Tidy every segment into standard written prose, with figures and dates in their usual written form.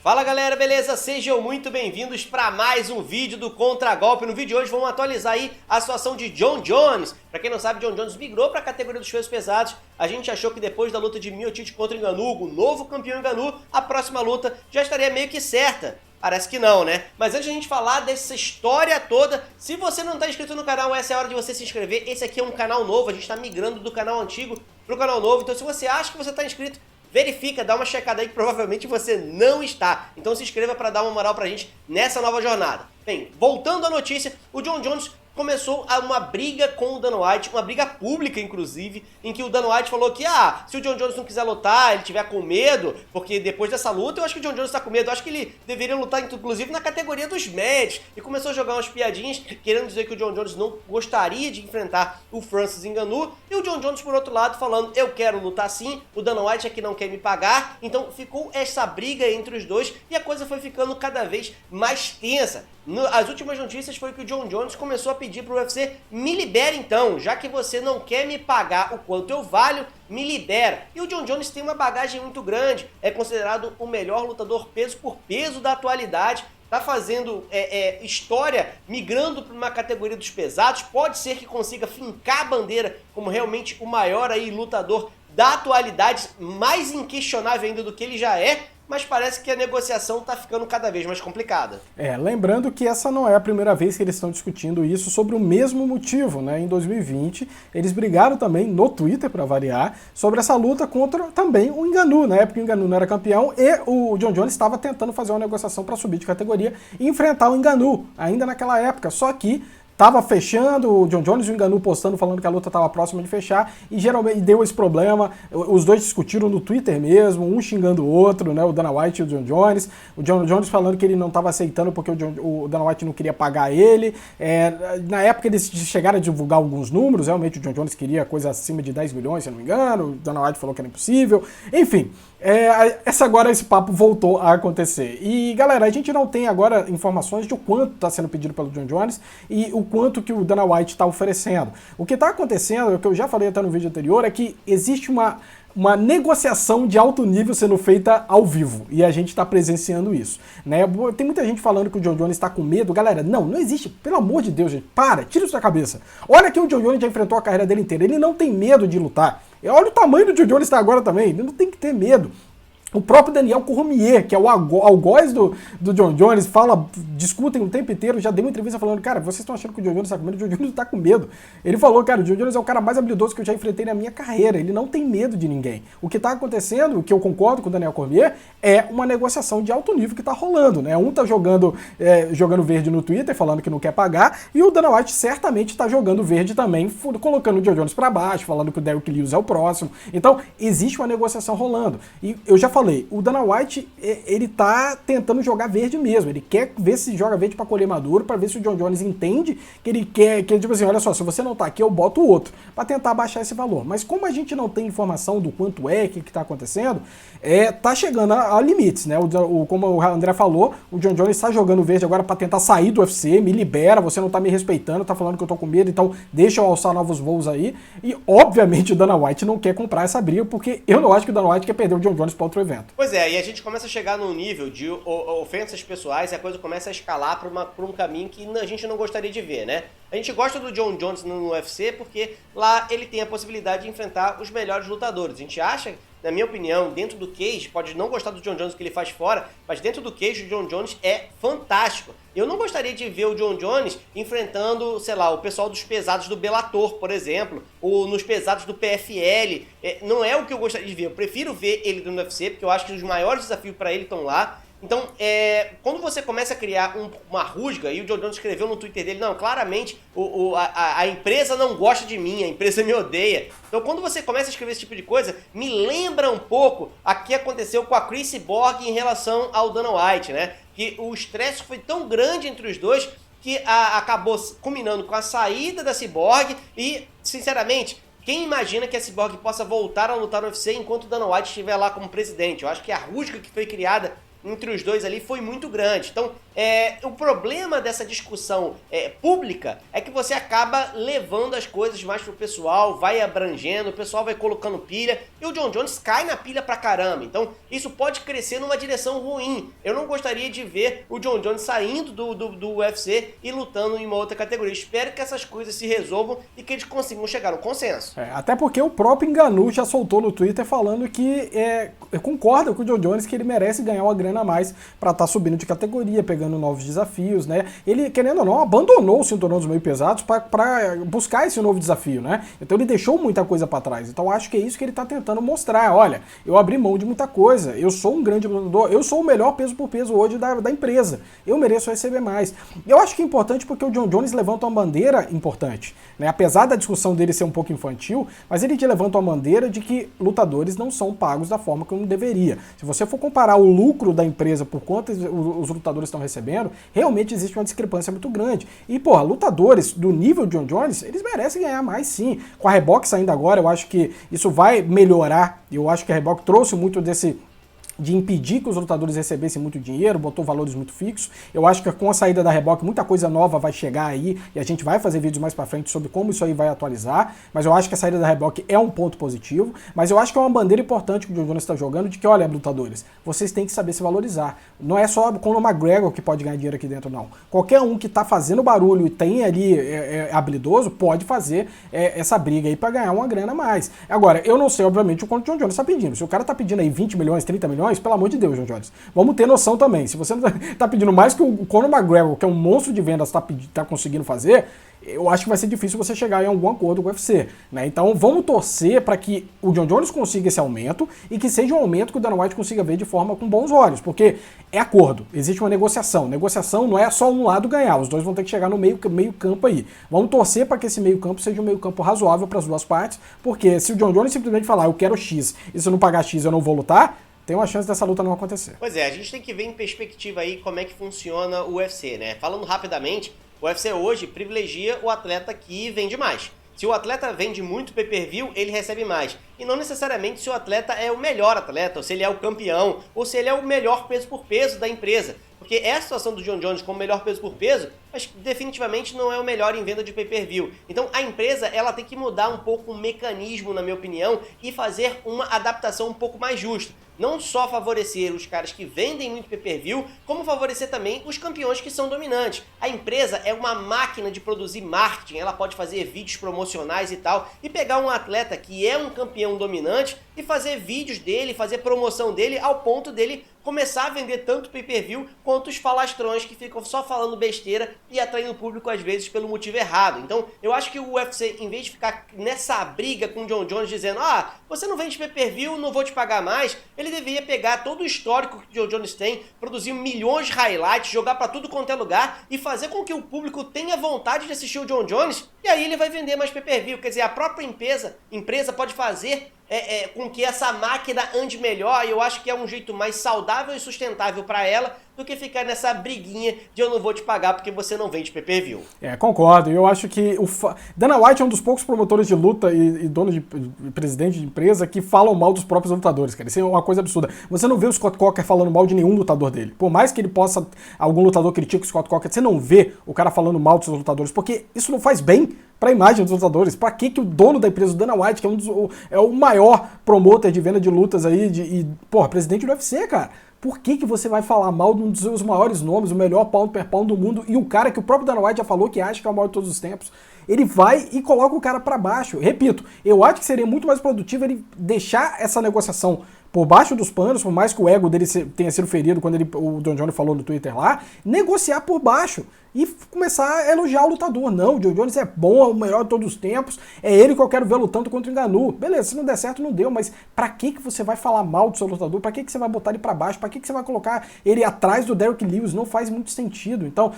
Fala galera, beleza? Sejam muito bem-vindos para mais um vídeo do Contragolpe. No vídeo de hoje vamos atualizar aí a situação de Jon Jones. Para quem não sabe, Jon Jones migrou para a categoria dos pesos pesados. A gente achou que depois da luta de Miocic contra Ngannou, o novo campeão Ngannou, a próxima luta já estaria meio que certa. Parece que não, né? Mas antes de a gente falar dessa história toda, se você não está inscrito no canal, essa é a hora de você se inscrever. Esse aqui é um canal novo, a gente está migrando do canal antigo para o canal novo. Então se você acha que você está inscrito, verifica, dá uma checada aí que provavelmente você não está. Então se inscreva para dar uma moral pra gente nessa nova jornada. Bem, voltando à notícia, o Jon Jones começou uma briga com o Dana White, uma briga pública, inclusive, em que o Dana White falou que, se o Jon Jones não quiser lutar, ele tiver com medo, porque depois dessa luta, eu acho que o Jon Jones tá com medo, eu acho que ele deveria lutar, inclusive, na categoria dos médios, e começou a jogar umas piadinhas, querendo dizer que o Jon Jones não gostaria de enfrentar o Francis Ngannou, e o Jon Jones, por outro lado, falando, eu quero lutar sim, o Dana White é que não quer me pagar, então ficou essa briga entre os dois, e a coisa foi ficando cada vez mais tensa. As últimas notícias foi que o Jon Jones começou a pedir pro UFC, me libera então, já que você não quer me pagar o quanto eu valho, me libera. E o Jon Jones tem uma bagagem muito grande, é considerado o melhor lutador peso por peso da atualidade, tá fazendo história, migrando para uma categoria dos pesados, pode ser que consiga fincar a bandeira como realmente o maior aí lutador da atualidade, mais inquestionável ainda do que ele já é, mas parece que a negociação está ficando cada vez mais complicada. Lembrando que essa não é a primeira vez que eles estão discutindo isso sobre o mesmo motivo, né? Em 2020, eles brigaram também no Twitter, para variar, sobre essa luta contra também o Ngannou, na época o Ngannou não era campeão e o Jon Jones estava tentando fazer uma negociação para subir de categoria e enfrentar o Ngannou, ainda naquela época, só que tava fechando, o Jon Jones e o Ngannou postando, falando que a luta estava próxima de fechar, e geralmente deu esse problema, os dois discutiram no Twitter mesmo, um xingando o outro, né, o Dana White e o Jon Jones, o Jon Jones falando que ele não estava aceitando porque o Dana White não queria pagar ele, na época eles chegaram a divulgar alguns números, realmente o Jon Jones queria coisa acima de 10 milhões, se não me engano, o Dana White falou que era impossível, enfim, agora esse papo voltou a acontecer. E galera, a gente não tem agora informações de o quanto está sendo pedido pelo Jon Jones e o quanto que o Dana White está oferecendo. O que está acontecendo, o que eu já falei até no vídeo anterior, é que existe uma negociação de alto nível sendo feita ao vivo, e a gente está presenciando isso, né? Tem muita gente falando que o Jon Jones está com medo, galera, não existe, pelo amor de Deus, gente, tira isso da cabeça. Olha que o Jon Jones já enfrentou a carreira dele inteira, ele não tem medo de lutar, olha o tamanho do Jon Jones está agora também, ele não tem que ter medo. O próprio Daniel Cormier, que é o algoz do Jon Jones, discutem o tempo inteiro, já deu uma entrevista falando, cara, vocês estão achando que o Jon Jones está com medo? O Jon Jones está com medo. Ele falou, cara, o Jon Jones é o cara mais habilidoso que eu já enfrentei na minha carreira, ele não tem medo de ninguém. O que está acontecendo, o que eu concordo com o Daniel Cormier, é uma negociação de alto nível que está rolando, né? Um tá jogando verde no Twitter, falando que não quer pagar, e o Dana White certamente está jogando verde também, colocando o Jon Jones para baixo, falando que o Derrick Lewis é o próximo. Então, existe uma negociação rolando. E eu já falei, o Dana White, ele tá tentando jogar verde mesmo, ele quer ver se joga verde pra colher maduro, pra ver se o Jon Jones entende que ele quer, que tipo assim, olha só, se você não tá aqui, eu boto o outro, pra tentar baixar esse valor. Mas como a gente não tem informação do quanto o que tá acontecendo, tá chegando a limites, né? Como o André falou, o Jon Jones tá jogando verde agora pra tentar sair do UFC, me libera, você não tá me respeitando, tá falando que eu tô com medo, então deixa eu alçar novos voos aí, e obviamente o Dana White não quer comprar essa briga, porque eu não acho que o Dana White quer perder o Jon Jones pra outro evento. Pois e a gente começa a chegar num nível de ofensas pessoais e a coisa começa a escalar para um caminho que a gente não gostaria de ver, né? A gente gosta do Jon Jones no UFC porque lá ele tem a possibilidade de enfrentar os melhores lutadores. A gente acha, na minha opinião, dentro do cage, pode não gostar do Jon Jones que ele faz fora, mas dentro do cage o Jon Jones é fantástico. Eu não gostaria de ver o Jon Jones enfrentando, sei lá, o pessoal dos pesados do Bellator, por exemplo, ou nos pesados do PFL. Não é o que eu gostaria de ver. Eu prefiro ver ele no UFC, porque eu acho que os maiores desafios para ele estão lá. Então, quando você começa a criar uma rusga, e o Jon Jones escreveu no Twitter dele, não, claramente a empresa não gosta de mim, a empresa me odeia. Então, quando você começa a escrever esse tipo de coisa, me lembra um pouco a que aconteceu com a Cris Borg em relação ao Dana White, né? Que o estresse foi tão grande entre os dois que acabou culminando com a saída da Cyborg e, sinceramente, quem imagina que a Cyborg possa voltar a lutar no UFC enquanto o Dana White estiver lá como presidente? Eu acho que a rusga que foi criada entre os dois ali foi muito grande. Então, O problema dessa discussão pública é que você acaba levando as coisas mais pro pessoal, vai abrangendo, o pessoal vai colocando pilha, e o Jon Jones cai na pilha pra caramba. Então isso pode crescer numa direção ruim. Eu não gostaria de ver o Jon Jones saindo do UFC e lutando em uma outra categoria. Espero que essas coisas se resolvam e que eles consigam chegar a um consenso. Até porque o próprio Ngannou já soltou no Twitter falando que concorda com o Jon Jones que ele merece ganhar uma grana a mais pra estar subindo de categoria, pegando novos desafios, né? Ele, querendo ou não, abandonou o cinturão dos meio pesados para buscar esse novo desafio, né? Então ele deixou muita coisa para trás. Então acho que é isso que ele tá tentando mostrar. Olha, eu abri mão de muita coisa, eu sou um grande lutador, eu sou o melhor peso por peso hoje da empresa. Eu mereço receber mais. Eu acho que é importante porque o Jon Jones levanta uma bandeira importante, né? Apesar da discussão dele ser um pouco infantil, mas ele levanta uma bandeira de que lutadores não são pagos da forma como deveria. Se você for comparar o lucro da empresa por quanto os lutadores estão recebendo, realmente existe uma discrepância muito grande. E, porra, lutadores do nível de Jon Jones, eles merecem ganhar mais sim. Com a Reebok saindo agora, eu acho que isso vai melhorar. Eu acho que a Reebok trouxe muito de impedir que os lutadores recebessem muito dinheiro, botou valores muito fixos. Eu acho que com a saída da Reebok, muita coisa nova vai chegar aí, e a gente vai fazer vídeos mais pra frente sobre como isso aí vai atualizar, mas eu acho que a saída da Reebok é um ponto positivo, mas eu acho que é uma bandeira importante que o Jon Jones está jogando, de que, olha, lutadores, vocês têm que saber se valorizar. Não é só o Conor McGregor que pode ganhar dinheiro aqui dentro, não. Qualquer um que tá fazendo barulho e tem ali habilidoso, pode fazer essa briga aí pra ganhar uma grana a mais. Agora, eu não sei, obviamente, o quanto o Jon Jones tá pedindo. Se o cara tá pedindo aí 20 milhões, 30 milhões, pelo amor de Deus, Jon Jones. Vamos ter noção também. Se você não tá pedindo mais que o Conor McGregor, que é um monstro de vendas, tá conseguindo fazer, eu acho que vai ser difícil você chegar em algum acordo com o UFC, né? Então vamos torcer para que o Jon Jones consiga esse aumento e que seja um aumento que o Dana White consiga ver de forma com bons olhos, porque é acordo, existe uma negociação. Negociação não é só um lado ganhar, os dois vão ter que chegar no meio campo aí. Vamos torcer para que esse meio campo seja um meio campo razoável para as duas partes, porque se o Jon Jones simplesmente falar eu quero X e se eu não pagar X eu não vou lutar, tem uma chance dessa luta não acontecer. Pois é, a gente tem que ver em perspectiva aí como é que funciona o UFC, né? Falando rapidamente, o UFC hoje privilegia o atleta que vende mais. Se o atleta vende muito pay-per-view, ele recebe mais. E não necessariamente se o atleta é o melhor atleta, ou se ele é o campeão, ou se ele é o melhor peso por peso da empresa. Porque essa situação do Jon Jones como melhor peso por peso, mas definitivamente não é o melhor em venda de pay-per-view. Então a empresa ela tem que mudar um pouco o mecanismo, na minha opinião, e fazer uma adaptação um pouco mais justa. Não só favorecer os caras que vendem muito pay-per-view, como favorecer também os campeões que são dominantes. A empresa é uma máquina de produzir marketing, ela pode fazer vídeos promocionais e tal, e pegar um atleta que é um campeão dominante e fazer vídeos dele, fazer promoção dele ao ponto dele começar a vender tanto pay-per-view quanto os falastrões que ficam só falando besteira e atraindo o público às vezes pelo motivo errado. Então eu acho que o UFC, em vez de ficar nessa briga com o Jon Jones dizendo você não vende pay-per-view, não vou te pagar mais, ele deveria pegar todo o histórico que o Jon Jones tem, produzir milhões de highlights, jogar pra tudo quanto é lugar e fazer com que o público tenha vontade de assistir o Jon Jones, e aí ele vai vender mais pay-per-view. Quer dizer, a própria empresa pode fazer com que essa máquina ande melhor, e eu acho que é um jeito mais saudável e sustentável para ela do que ficar nessa briguinha de eu não vou te pagar porque você não vende pay-per-view. Concordo. Eu acho que Dana White é um dos poucos promotores de luta e dono de presidente de empresa que falam mal dos próprios lutadores, cara. Isso é uma coisa absurda. Você não vê o Scott Coker falando mal de nenhum lutador dele. Por mais que ele possa, algum lutador critique o Scott Coker, você não vê o cara falando mal dos seus lutadores, porque isso não faz bem para a imagem dos lutadores. Para que o dono da empresa, o Dana White, que é o maior promotor de venda de lutas aí, presidente do UFC, cara, por que você vai falar mal de um dos seus maiores nomes, o melhor pound per pound do mundo, e o cara que o próprio Dana White já falou que acha que é o maior de todos os tempos? Ele vai e coloca o cara para baixo. Repito, eu acho que seria muito mais produtivo ele deixar essa negociação por baixo dos panos, por mais que o ego dele tenha sido ferido quando o Jon Jones falou no Twitter lá, negociar por baixo e começar a elogiar o lutador. Não, o Jon Jones é bom, é o melhor de todos os tempos, é ele que eu quero ver lutando contra o Ngannou. Beleza, se não der certo, não deu, mas pra que você vai falar mal do seu lutador? Pra que você vai botar ele pra baixo? Pra que você vai colocar ele atrás do Derrick Lewis? Não faz muito sentido. Então,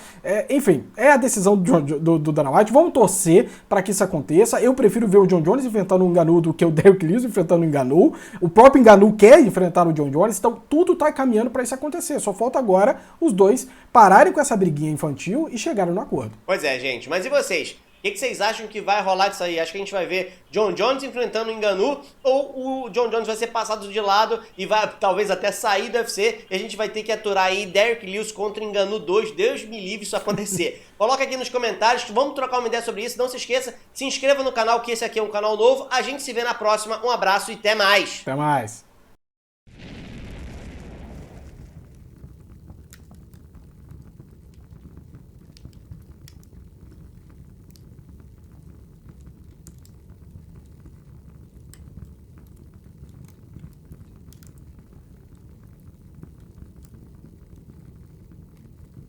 enfim, é a decisão do Dana White. Vamos torcer pra que isso aconteça. Eu prefiro ver o Jon Jones enfrentando o Ngannou do que o Derrick Lewis enfrentando o Ngannou. O próprio Ngannou quer enfrentar o Jon Jones, então tudo tá caminhando pra isso acontecer. Só falta agora os dois pararem com essa briguinha infantil e chegaram no acordo. Pois é, gente. Mas e vocês? O que vocês acham que vai rolar disso aí? Acho que a gente vai ver John Jones enfrentando o Ngannou, ou o John Jones vai ser passado de lado e vai talvez até sair do UFC, e a gente vai ter que aturar aí Derrick Lewis contra o Ngannou 2. Deus me livre isso acontecer. Coloca aqui nos comentários, vamos trocar uma ideia sobre isso. Não se esqueça, se inscreva no canal, que esse aqui é um canal novo. A gente se vê na próxima. Um abraço e até mais. Até mais.